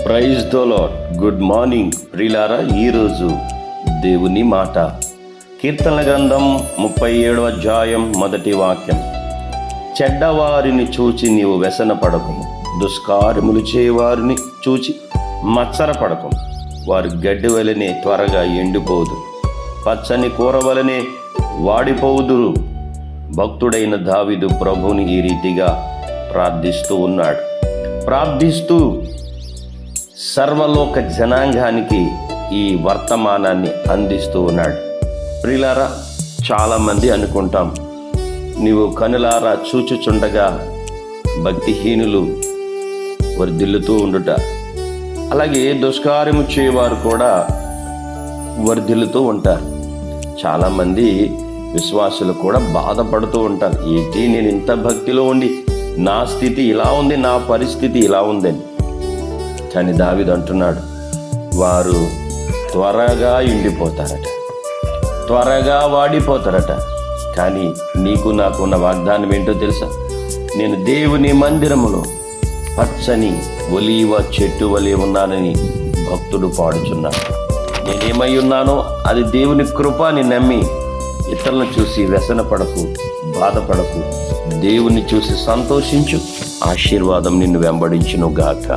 Praise the Lord. Good morning ప్రియులారా. ఈరోజు దేవుని మాట కీర్తనల గ్రంథం 37వ అధ్యాయం 1వ వాక్యం. చెడ్డవారిని చూచి నీవు వ్యసన పడకుము, దుష్కార్యములు చేయవారిని చూచి మత్సర పడకుము. వారు గడ్డి వలనే త్వరగా ఎండిపోదు, పచ్చని కూర వలనే వాడిపోవుదురు. భక్తుడైన దావీదు ప్రభువుని ఈ రీతిగా ప్రార్థిస్తూ సర్వలోక జనాంగానికి ఈ వర్తమానాన్ని అందిస్తూ ఉన్నాడు. ప్రియులారా, చాలామంది అనుకుంటాం, నీవు కనులారా చూచుచుండగా భక్తిహీనులు వర్ధిల్లుతూ ఉండుట, అలాగే దుష్కార్యము చేయవారు కూడా వర్ధిల్లుతూ ఉంటారు. చాలామంది విశ్వాసులు కూడా బాధపడుతూ ఉంటారు, ఏంటి నేను ఇంత భక్తిలో ఉండి నా స్థితి ఇలా ఉంది, నా పరిస్థితి ఇలా ఉందని. కానీ దావీదు అంటున్నాడు, వారు త్వరగా ఎండిపోతారట, త్వరగా వాడిపోతారట. కానీ నీకు నాకున్న వాగ్దానం ఏంటో తెలుసా? నేను దేవుని మందిరములో పచ్చని ఒలీవ చెట్టు వలె ఉన్నానని భక్తుడు పాడుచున్నాడు. నేనేమై ఉన్నానో అది దేవుని కృప అని నమ్మి ఇతరులను చూసి వ్యసన పడకు, బాధపడకు, దేవుని చూసి సంతోషించు. ఆశీర్వాదం నిన్ను వెంబడించును గాక.